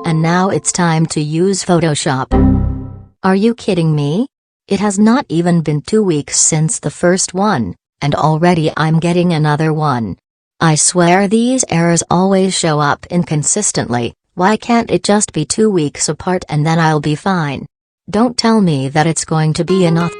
And now it's time to use Photoshop. Are you kidding me? It has not even been 2 weeks since the first one, and already I'm getting another one. I swear these errors always show up inconsistently. Why can't it just be 2 weeks apart and then I'll be fine? Don't tell me that it's going to be enough.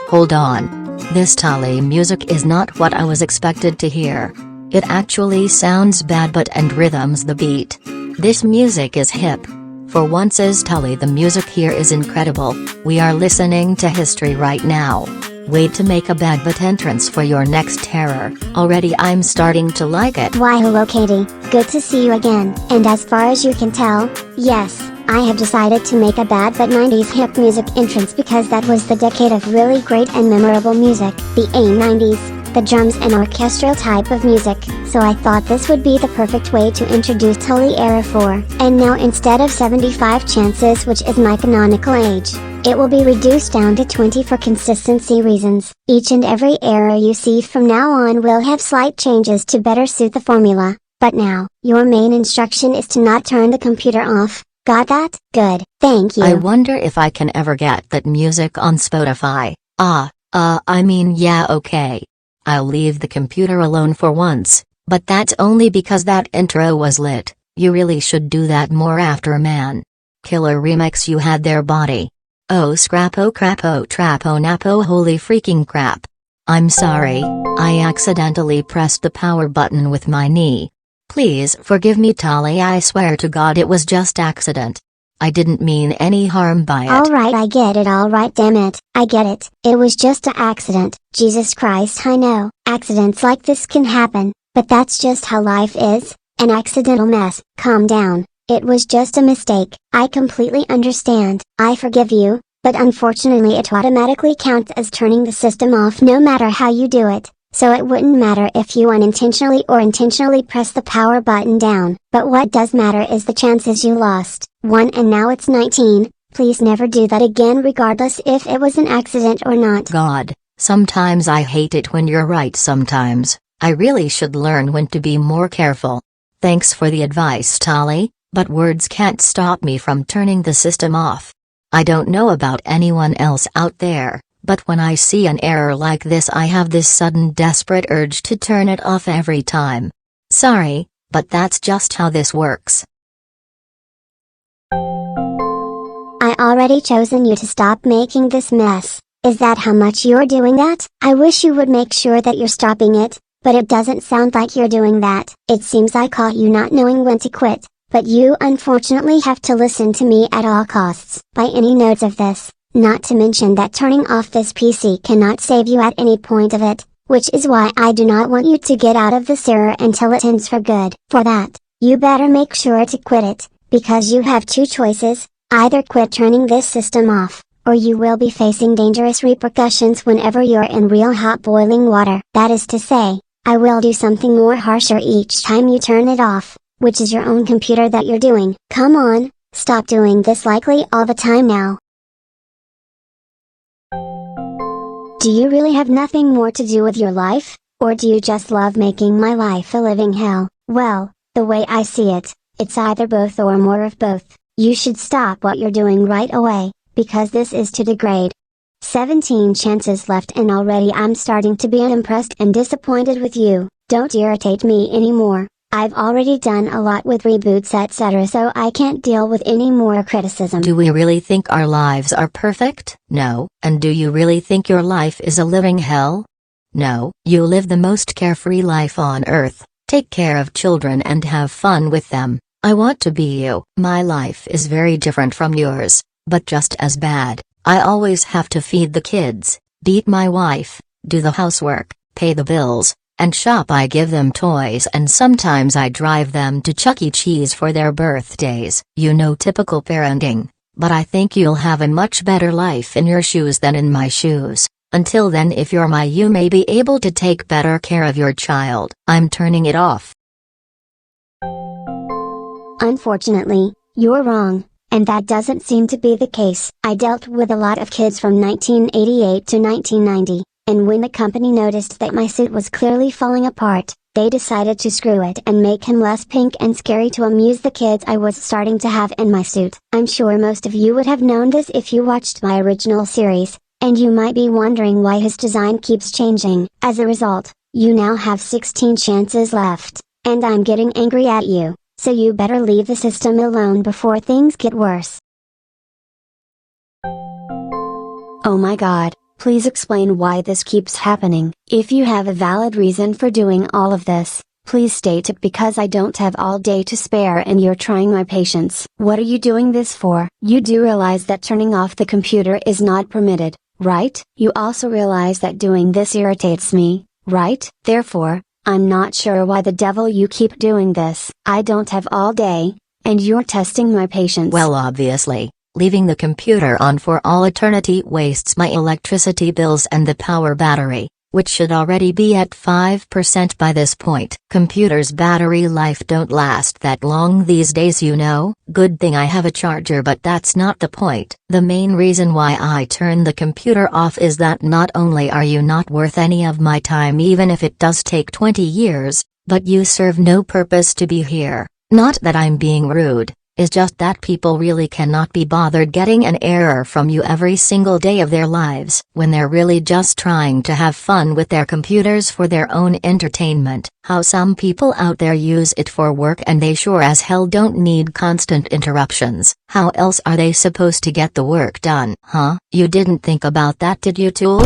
Hold on. This Tulli music is not what I was expected to hear. It actually sounds bad but and rhythms the beat. This music is hip. For once's Tulli, the music here is incredible. We are listening to history right now. Wait to make a bad but entrance for your next terror. Already I'm starting to like it. Why hello Katie, good to see you again. And as far as you can tell, yes, I have decided to make a bad but 90s hip music entrance because that was the decade of really great and memorable music. The A90s, the drums and orchestral type of music, so I thought this would be the perfect way to introduce Tulli era 4. And now instead of 75 chances, which is my canonical age, it will be reduced down to 20 for consistency reasons. Each and every error you see from now on will have slight changes to better suit the formula. But now, your main instruction is to not turn the computer off. Got that? Good, thank you. I wonder if I can ever get that music on Spotify. Yeah, okay. I'll leave the computer alone for once, but that's only because that intro was lit. You really should do that more after, man. Killer remix you had there, body. Oh scrap, oh crap, oh trap, oh nap, oh holy freaking crap. I'm sorry, I accidentally pressed the power button with my knee. Please forgive me Tulli, I swear to God it was just accident. I didn't mean any harm by it. Alright, I get it, alright, damn it, I get it. It was just an accident. Jesus Christ, I know, accidents like this can happen, but that's just how life is, an accidental mess. Calm down. It was just a mistake. I completely understand. I forgive you, but unfortunately it automatically counts as turning the system off no matter how you do it, so it wouldn't matter if you unintentionally or intentionally press the power button down. But what does matter is the chances you lost. 1 and now it's 19, please never do that again regardless if it was an accident or not. God, sometimes I hate it when you're right sometimes. I really should learn when to be more careful. Thanks for the advice Tulli. But words can't stop me from turning the system off. I don't know about anyone else out there, but when I see an error like this I have this sudden desperate urge to turn it off every time. Sorry, but that's just how this works. I already chosen you to stop making this mess. Is that how much you're doing that? I wish you would make sure that you're stopping it, but it doesn't sound like you're doing that. It seems I caught you not knowing when to quit. But you unfortunately have to listen to me at all costs. By any notes of this, not to mention that turning off this PC cannot save you at any point of it, which is why I do not want you to get out of this error until it ends for good. For that, you better make sure to quit it, because you have two choices, either quit turning this system off, or you will be facing dangerous repercussions whenever you're in real hot boiling water. That is to say, I will do something more harsher each time you turn it off. Which is your own computer that you're doing. Come on, stop doing this likely all the time now. Do you really have nothing more to do with your life, or do you just love making my life a living hell? Well, the way I see it, it's either both or more of both. You should stop what you're doing right away, because this is to degrade. 17 chances left and already I'm starting to be unimpressed and disappointed with you. Don't irritate me anymore. I've already done a lot with reboots etc, so I can't deal with any more criticism. Do we really think our lives are perfect? No. And do you really think your life is a living hell? No. You live the most carefree life on earth, take care of children and have fun with them. I want to be you. My life is very different from yours, but just as bad. I always have to feed the kids, beat my wife, do the housework, pay the bills, and shop. I give them toys and sometimes I drive them to Chuck E. Cheese for their birthdays. You know, typical parenting, but I think you'll have a much better life in your shoes than in my shoes. Until then, if you're you may be able to take better care of your child. I'm turning it off. Unfortunately, you're wrong, and that doesn't seem to be the case. I dealt with a lot of kids from 1988 to 1990. And when the company noticed that my suit was clearly falling apart, they decided to screw it and make him less pink and scary to amuse the kids I was starting to have in my suit. I'm sure most of you would have known this if you watched my original series, and you might be wondering why his design keeps changing. As a result, you now have 16 chances left, and I'm getting angry at you, so you better leave the system alone before things get worse. Oh my god, please explain why this keeps happening. If you have a valid reason for doing all of this, please state it, because I don't have all day to spare and you're trying my patience. What are you doing this for? You do realize that turning off the computer is not permitted, right? You also realize that doing this irritates me, right? Therefore, I'm not sure why the devil you keep doing this. I don't have all day, and you're testing my patience. Well, obviously, leaving the computer on for all eternity wastes my electricity bills and the power battery, which should already be at 5% by this point. Computers' battery life don't last that long these days, you know. Good thing I have a charger, but that's not the point. The main reason why I turn the computer off is that not only are you not worth any of my time, even if it does take 20 years, but you serve no purpose to be here. Not that I'm being rude. It's just that people really cannot be bothered getting an error from you every single day of their lives when they're really just trying to have fun with their computers for their own entertainment. How some people out there use it for work, and they sure as hell don't need constant interruptions. How else are they supposed to get the work done? Huh? You didn't think about that, did you, Tool?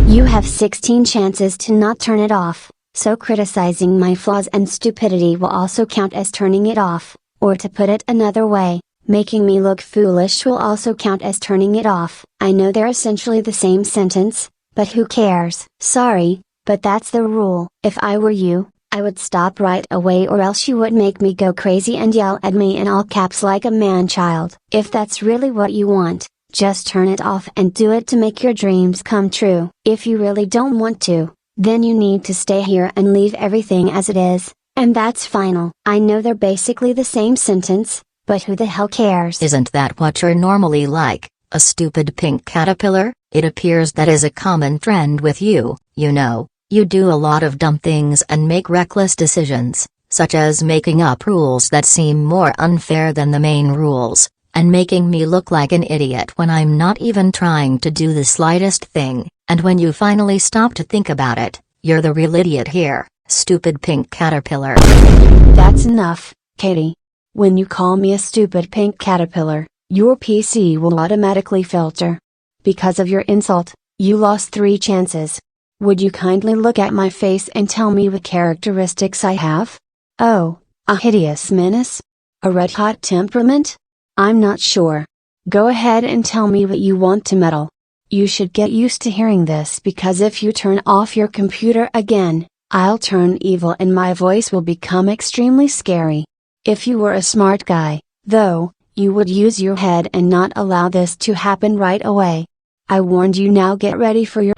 You have 16 chances to not turn it off, so criticizing my flaws and stupidity will also count as turning it off. Or to put it another way, making me look foolish will also count as turning it off. I know they're essentially the same sentence, but who cares? Sorry, but that's the rule. If I were you, I would stop right away, or else you would make me go crazy and yell at me in all caps like a man-child. If that's really what you want, just turn it off and do it to make your dreams come true. If you really don't want to, then you need to stay here and leave everything as it is. And that's final. I know they're basically the same sentence, but who the hell cares? Isn't that what you're normally like, a stupid pink caterpillar? It appears that is a common trend with you, you know. You do a lot of dumb things and make reckless decisions, such as making up rules that seem more unfair than the main rules, and making me look like an idiot when I'm not even trying to do the slightest thing. And when you finally stop to think about it, you're the real idiot here. Stupid pink caterpillar. That's enough, Katie. When you call me a stupid pink caterpillar, your PC will automatically filter. Because of your insult, you lost 3 chances. Would you kindly look at my face and tell me what characteristics I have? Oh, a hideous menace? A red-hot temperament? I'm not sure. Go ahead and tell me what you want to meddle. You should get used to hearing this, because if you turn off your computer again, I'll turn evil and my voice will become extremely scary. If you were a smart guy, though, you would use your head and not allow this to happen right away. I warned you, now get ready for your